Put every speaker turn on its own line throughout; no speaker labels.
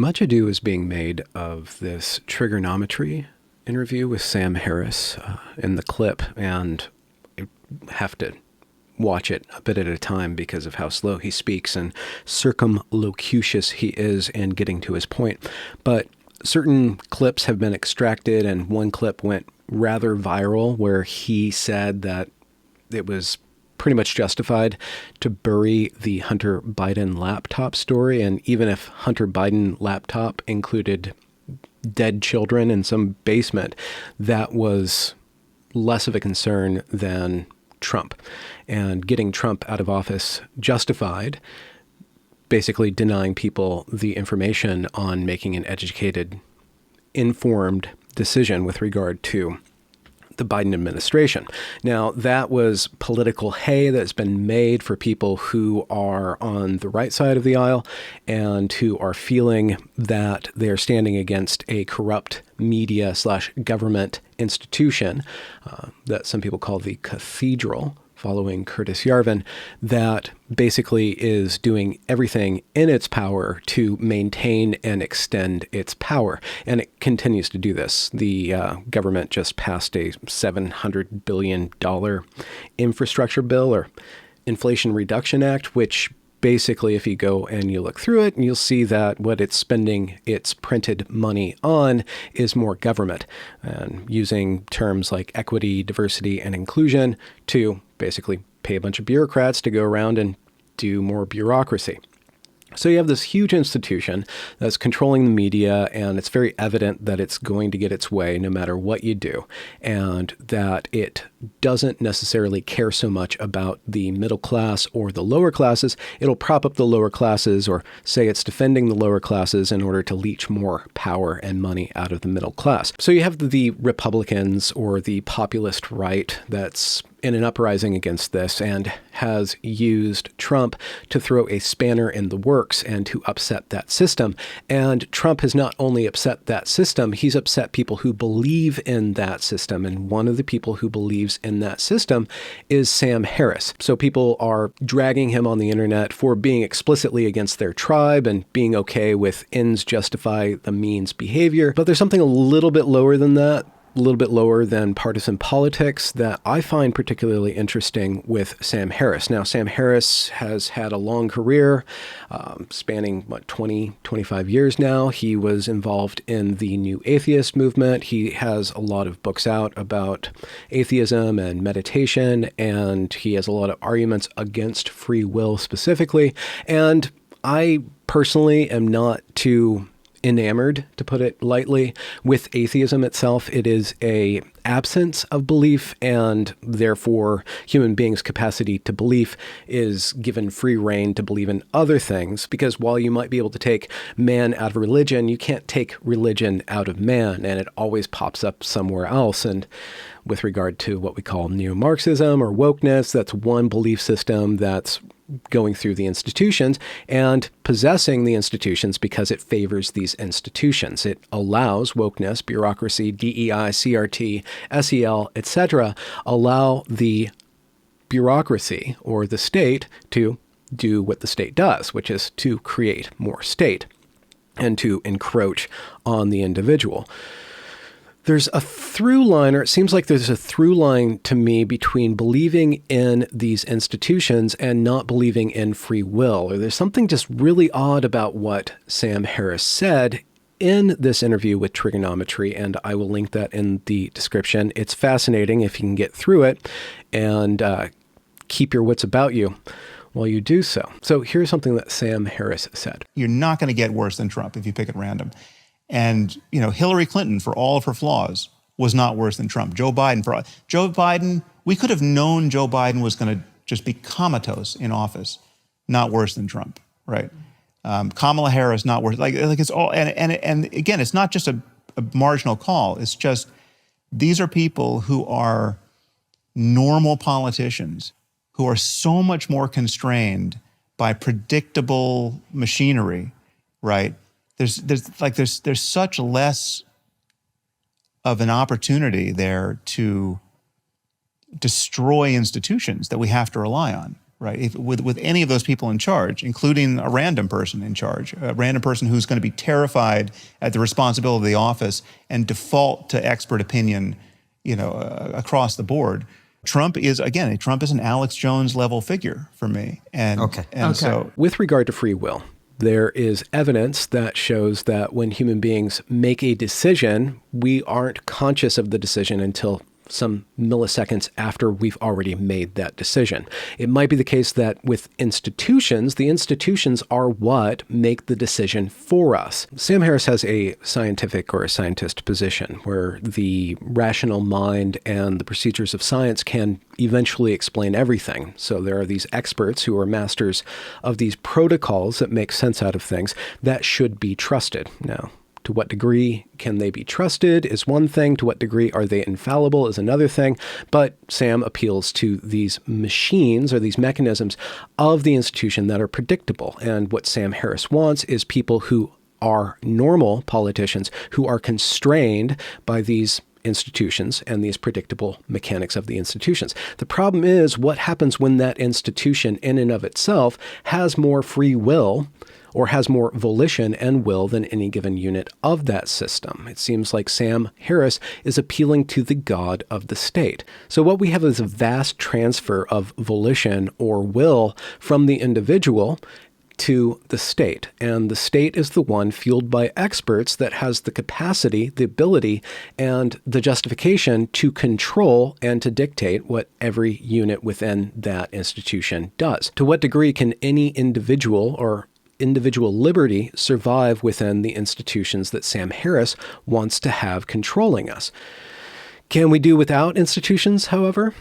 Much ado is being made of this trigonometry interview with Sam Harris in the clip, and I have to watch it a bit at a time because of how slow he speaks and circumlocucious he is in getting to his point. But certain clips have been extracted, and one clip went rather viral where he said that it was pretty much justified to bury the Hunter Biden laptop story. And even if Hunter Biden laptop included dead children in some basement, that was less of a concern than Trump. And getting Trump out of office justified basically denying people the information on making an educated, informed decision with regard to the Biden administration. Now, that was political hay that's been made for people who are on the right side of the aisle and who are feeling that they are standing against a corrupt media/government institution that some people call the cathedral, following Curtis Yarvin, that basically is doing everything in its power to maintain and extend its power. And it continues to do this. The government just passed a $700 billion infrastructure bill, or Inflation Reduction Act, which basically, if you go and you look through it, you'll see that what it's spending its printed money on is more government, and using terms like equity, diversity, and inclusion to basically pay a bunch of bureaucrats to go around and do more bureaucracy. So you have this huge institution that's controlling the media, and it's very evident that it's going to get its way no matter what you do, and that it doesn't necessarily care so much about the middle class or the lower classes. It'll prop up the lower classes, or say it's defending the lower classes in order to leech more power and money out of the middle class. So you have the Republicans, or the populist right, that's in an uprising against this and has used Trump to throw a spanner in the works and to upset that system. And Trump has not only upset that system, he's upset people who believe in that system. And one of the people who believes in that system is Sam Harris. So people are dragging him on the internet for being explicitly against their tribe and being okay with ends justify the means behavior. But there's something a little bit lower than that, a little bit lower than partisan politics, that I find particularly interesting with Sam Harris. Now, Sam Harris has had a long career spanning, 25 years now. He was involved in the new atheist movement. He has a lot of books out about atheism and meditation, and he has a lot of arguments against free will specifically. And I personally am not too enamored, to put it lightly, with atheism itself. It is a absence of belief, and therefore human beings' capacity to belief is given free rein to believe in other things, because while you might be able to take man out of religion, you can't take religion out of man, and it always pops up somewhere else. And with regard to what we call neo-Marxism or wokeness, that's one belief system that's going through the institutions and possessing the institutions because it favors these institutions. It allows wokeness, bureaucracy, DEI, CRT, SEL, etc., allow the bureaucracy or the state to do what the state does, which is to create more state and to encroach on the individual. There's a through line, or it seems like there's a through line to me, between believing in these institutions and not believing in free will. Or there's something just really odd about what Sam Harris said in this interview with Trigonometry, and I will link that in the description. It's fascinating if you can get through it and keep your wits about you while you do so. So here's something that Sam Harris said.
You're not going to get worse than Trump if you pick at random. And, Hillary Clinton, for all of her flaws, was not worse than Trump. Joe Biden, we could have known Joe Biden was going to just be comatose in office, not worse than Trump, right? Kamala Harris, not worse. Like it's all, and again, it's not just a marginal call. It's just, these are people who are normal politicians who are so much more constrained by predictable machinery, right? There's such less of an opportunity there to destroy institutions that we have to rely on, right? With any of those people in charge, including a random person in charge, a random person who's going to be terrified at the responsibility of the office and default to expert opinion, across the board. Trump is an Alex Jones level figure for me. So
with regard to free will, there is evidence that shows that when human beings make a decision, we aren't conscious of the decision until some milliseconds after we've already made that decision. It might be the case that with institutions, the institutions are what make the decision for us. Sam Harris has a scientific or a scientist position where the rational mind and the procedures of science can eventually explain everything. So there are these experts who are masters of these protocols that make sense out of things that should be trusted. Now, to what degree can they be trusted is one thing. To what degree are they infallible is another thing. But Sam appeals to these machines or these mechanisms of the institution that are predictable. And what Sam Harris wants is people who are normal politicians who are constrained by these institutions and these predictable mechanics of the institutions. The problem is what happens when that institution in and of itself has more free will or has more volition and will than any given unit of that system. It seems like Sam Harris is appealing to the God of the state. So what we have is a vast transfer of volition or will from the individual to the state. And the state is the one fueled by experts that has the capacity, the ability, and the justification to control and to dictate what every unit within that institution does. To what degree can any individual or individual liberty survive within the institutions that Sam Harris wants to have controlling us? Can we do without institutions, however?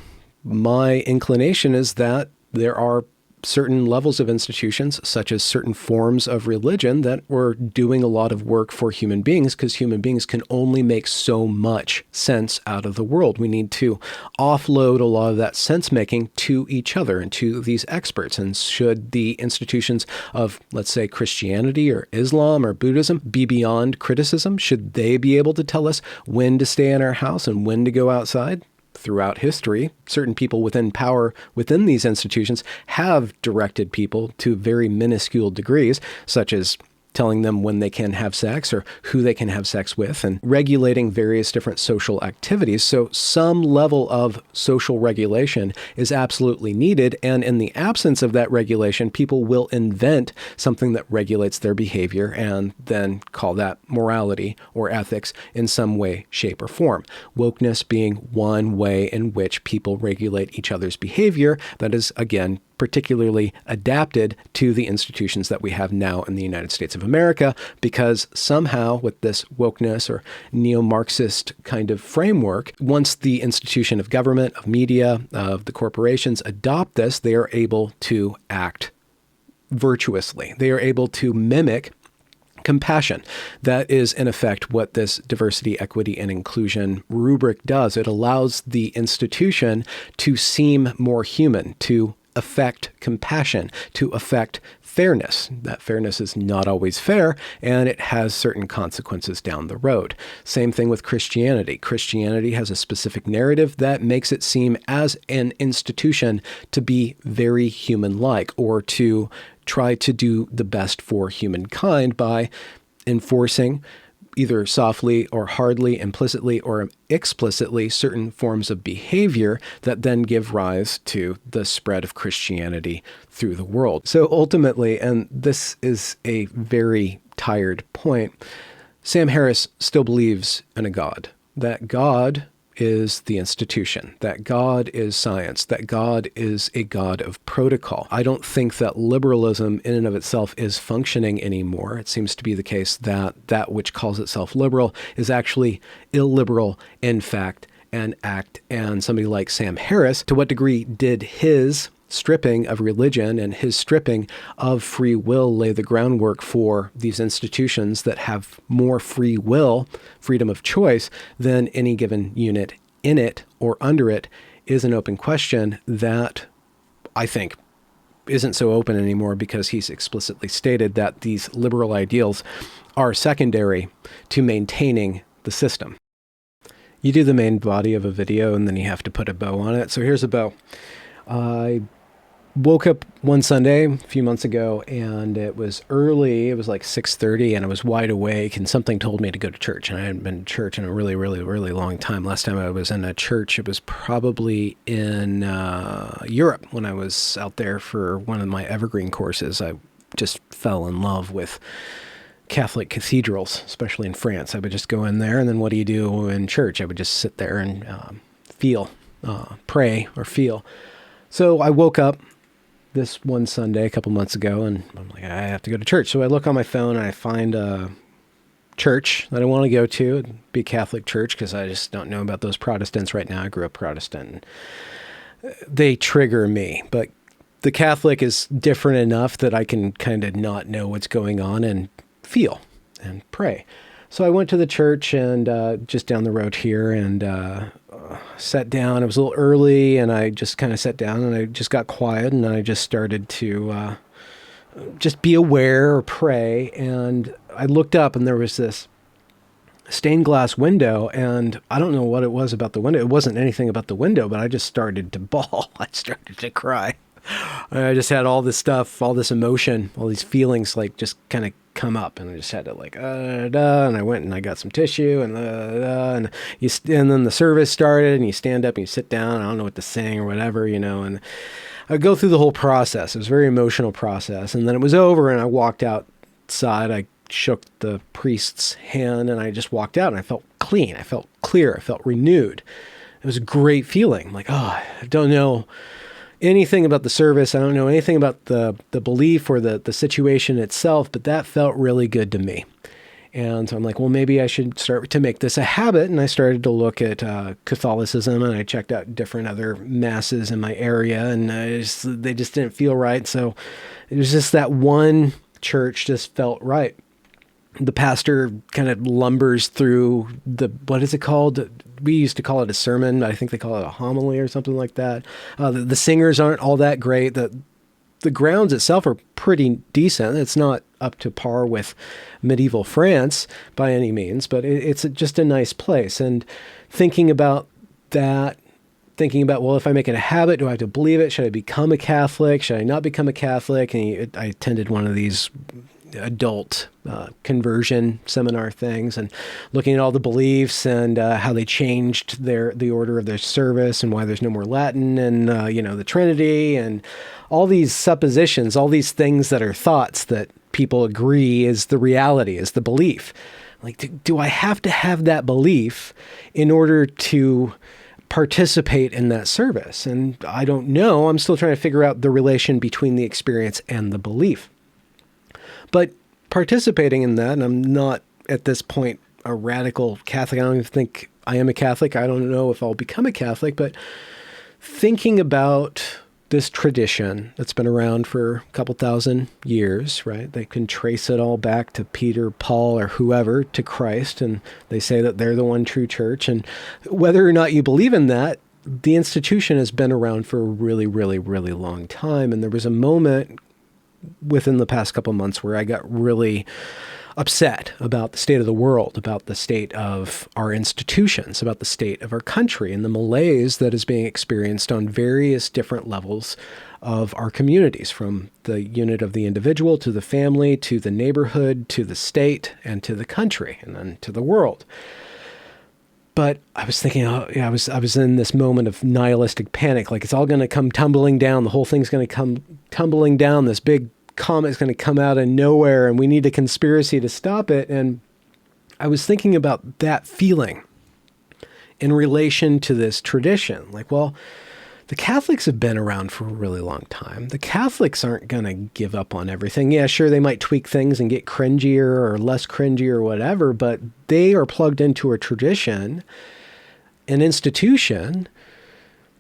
My inclination is that there are certain levels of institutions, such as certain forms of religion, that were doing a lot of work for human beings because human beings can only make so much sense out of the world. We need to offload a lot of that sense making to each other and to these experts. And should the institutions of, let's say, Christianity or Islam or Buddhism be beyond criticism? Should they be able to tell us when to stay in our house and when to go outside? Throughout history, certain people within power within these institutions have directed people to very minuscule degrees, such as telling them when they can have sex or who they can have sex with, and regulating various different social activities. So some level of social regulation is absolutely needed. And in the absence of that regulation, people will invent something that regulates their behavior and then call that morality or ethics in some way, shape, or form. Wokeness being one way in which people regulate each other's behavior that is, again, particularly adapted to the institutions that we have now in the United States of America, because somehow with this wokeness or neo-Marxist kind of framework, once the institution of government, of media, of the corporations adopt this, they are able to act virtuously. They are able to mimic compassion. That is, in effect, what this diversity, equity, and inclusion rubric does. It allows the institution to seem more human, to affect compassion, to affect fairness. That fairness is not always fair, and it has certain consequences down the road. Same thing with Christianity. Christianity has a specific narrative that makes it seem as an institution to be very human-like, or to try to do the best for humankind by enforcing either softly or hardly, implicitly or explicitly, certain forms of behavior that then give rise to the spread of Christianity through the world. So ultimately, and this is a very tired point, Sam Harris still believes in a God. That God is the institution, that God is science, that God is a God of protocol. I don't think that liberalism in and of itself is functioning anymore. It seems to be the case that that which calls itself liberal is actually illiberal in fact and act. And somebody like Sam Harris, to what degree did his stripping of religion and his stripping of free will lay the groundwork for these institutions that have more free will, freedom of choice, than any given unit in it or under it, is an open question that I think isn't so open anymore, because he's explicitly stated that these liberal ideals are secondary to maintaining the system. You do the main body of a video and then you have to put a bow on it. So here's a bow. I woke up one Sunday a few months ago, and it was early. It was like 6:30, and I was wide awake, and something told me to go to church. And I hadn't been to church in a really, really, really long time. Last time I was in a church, it was probably in Europe when I was out there for one of my evergreen courses. I just fell in love with Catholic cathedrals, especially in France. I would just go in there, and then what do you do in church? I would just sit there and pray or feel. So I woke up this one Sunday a couple months ago, and I'm like, I have to go to church. So I look on my phone, and I find a church that I want to go to. It'd be a Catholic church, because I just don't know about those Protestants right now. I grew up Protestant. They trigger me, but the Catholic is different enough that I can kind of not know what's going on and feel and pray. So I went to the church, and just down the road here, and sat down. It was a little early, and I just kind of sat down, and I just got quiet, and I just started to just be aware or pray. And I looked up, and there was this stained glass window, and I don't know what it was about the window. It wasn't anything about the window, but I just started to bawl. I started to cry. I just had all this stuff, all this emotion, all these feelings like just kind of come up, and I just had to like, and I went and I got some tissue, and and then the service started, and you stand up and you sit down. I don't know what to sing or whatever, and I go through the whole process. It was a very emotional process, and then it was over, and I walked outside. I shook the priest's hand, and I just walked out, and I felt clean. I felt clear. I felt renewed. It was a great feeling. Like, I don't know anything about the service. I don't know anything about the belief or the situation itself, but that felt really good to me. And so I'm like, well, maybe I should start to make this a habit. And I started to look at Catholicism, and I checked out different other masses in my area, and they just didn't feel right. So it was just that one church just felt right. The pastor kind of lumbers through what is it called? We used to call it a sermon. I think they call it a homily or something like that. The singers aren't all that great. The grounds itself are pretty decent. It's not up to par with medieval France by any means, but it's just a nice place. And thinking about, well, if I make it a habit, do I have to believe it? Should I become a Catholic? Should I not become a Catholic? And I attended one of these adult conversion seminar things, and looking at all the beliefs and how they changed the order of their service, and why there's no more Latin, and the Trinity, and all these suppositions, all these things that are thoughts that people agree is the reality, is the belief. Like, do I have to have that belief in order to participate in that service? And I don't know. I'm still trying to figure out the relation between the experience and the belief. But participating in that, and I'm not at this point a radical Catholic. I don't even think I am a Catholic. I don't know if I'll become a Catholic, but thinking about this tradition that's been around for a couple thousand years, right? They can trace it all back to Peter, Paul, or whoever, to Christ, and they say that they're the one true church. And whether or not you believe in that, the institution has been around for a really, really, really long time. And there was a moment within the past couple months where I got really upset about the state of the world, about the state of our institutions, about the state of our country, and the malaise that is being experienced on various different levels of our communities, from the unit of the individual to the family to the neighborhood to the state and to the country and then to the world. But I was thinking, I was in this moment of nihilistic panic, like it's all going to come tumbling down. The whole thing's going to come tumbling down. This big comet's going to come out of nowhere, and we need a conspiracy to stop it. And I was thinking about that feeling in relation to this tradition. Like, well, the Catholics have been around for a really long time. The Catholics aren't going to give up on everything. Yeah, sure, they might tweak things and get cringier or less cringy or whatever, but they are plugged into a tradition, an institution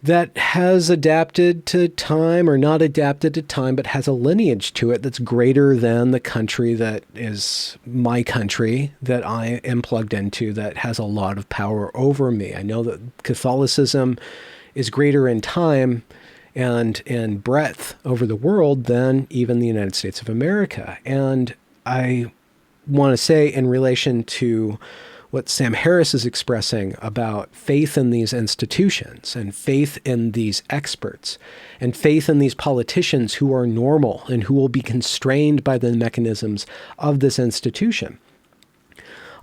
that has adapted to time, or not adapted to time, but has a lineage to it that's greater than the country that is my country, that I am plugged into, that has a lot of power over me. I know that Catholicism is greater in time and in breadth over the world than even the United States of America. And I want to say, in relation to what Sam Harris is expressing about faith in these institutions and faith in these experts and faith in these politicians who are normal and who will be constrained by the mechanisms of this institution.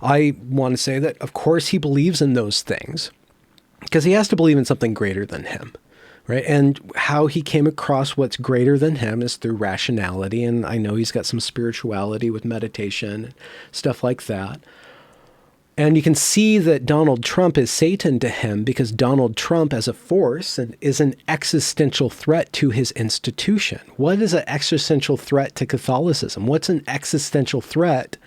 I want to say that, of course, he believes in those things because he has to believe in something greater than him, right? And how he came across what's greater than him is through rationality. And I know he's got some spirituality with meditation and stuff like that. And you can see that Donald Trump is Satan to him because Donald Trump as a force is an existential threat to his institution. What is an existential threat to Catholicism? What's an existential threat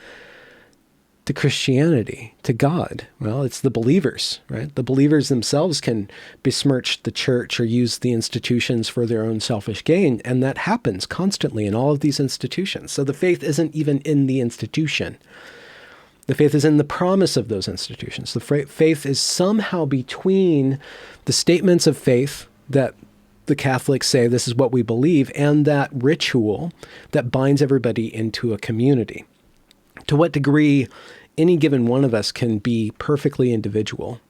to Christianity, to God? Well, it's the believers, right? The believers themselves can besmirch the church or use the institutions for their own selfish gain, and that happens constantly in all of these institutions. So the faith isn't even in the institution. The faith is in the promise of those institutions. The faith is somehow between the statements of faith that the Catholics say this is what we believe and that ritual that binds everybody into a community. To what degree any given one of us can be perfectly individual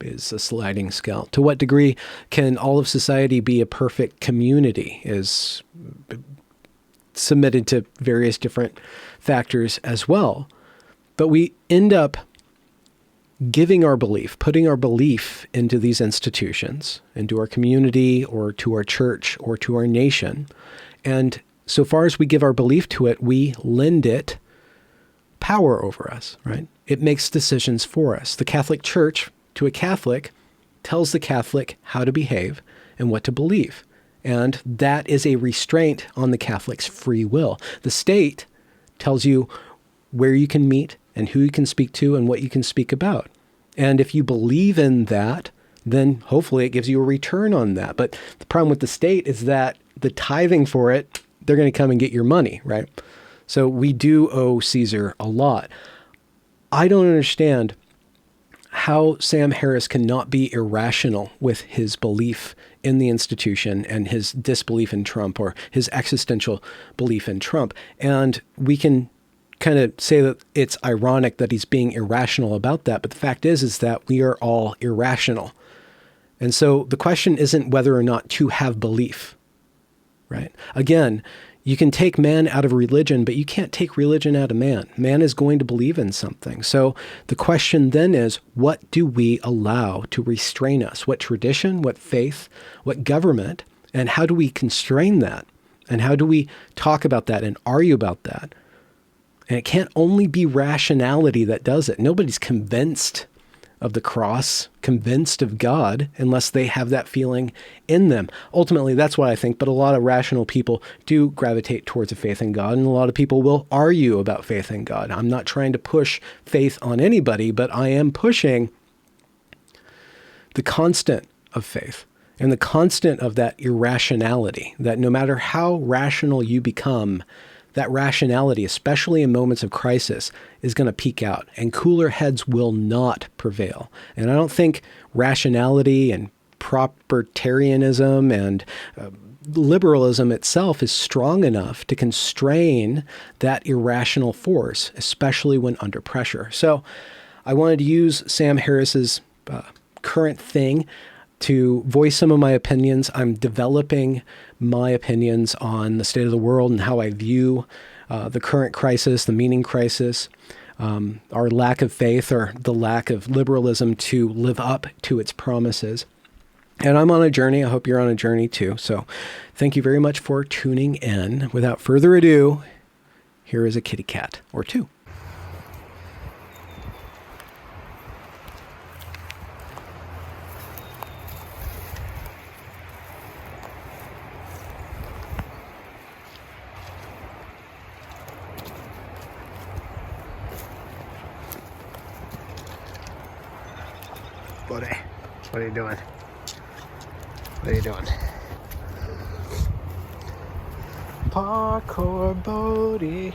is a sliding scale. To what degree can all of society be a perfect community is submitted to various different factors as well. But we end up giving our belief, putting our belief into these institutions, into our community or to our church or to our nation. And so far as we give our belief to it, we lend it power over us, right? It makes decisions for us. The Catholic Church, to a Catholic, tells the Catholic how to behave and what to believe. And that is a restraint on the Catholic's free will. The state tells you where you can meet and who you can speak to and what you can speak about. And if you believe in that, then hopefully it gives you a return on that. But the problem with the state is that the tithing for it, they're going to come and get your money, right? So we do owe Caesar a lot. I don't understand how Sam Harris cannot be irrational with his belief in the institution and his disbelief in Trump or his existential belief in Trump. And we can kind of say that it's ironic that he's being irrational about that. But the fact is that we are all irrational. And so the question isn't whether or not to have belief, right? Again, you can take man out of religion, but you can't take religion out of man. Man is going to believe in something. So the question then is, what do we allow to restrain us? What tradition, what faith, what government, and how do we constrain that? And how do we talk about that and argue about that? And it can't only be rationality that does it. Nobody's convinced of the cross, convinced of God, unless they have that feeling in them. Ultimately, that's what I think, but a lot of rational people do gravitate towards a faith in God, and a lot of people will argue about faith in God. I'm not trying to push faith on anybody, but I am pushing the constant of faith and the constant of that irrationality, that no matter how rational you become, that rationality, especially in moments of crisis, is going to peak out, and cooler heads will not prevail. And I don't think rationality and propertarianism and liberalism itself is strong enough to constrain that irrational force, especially when under pressure. So I wanted to use Sam Harris's current thing to voice some of my opinions. I'm developing my opinions on the state of the world and how I view the current crisis, the meaning crisis, our lack of faith or the lack of liberalism to live up to its promises. And I'm on a journey. I hope you're on a journey too. So thank you very much for tuning in. Without further ado, here is a kitty cat or two. Buddy, what are you doing? What are you doing? Parkour Bodie.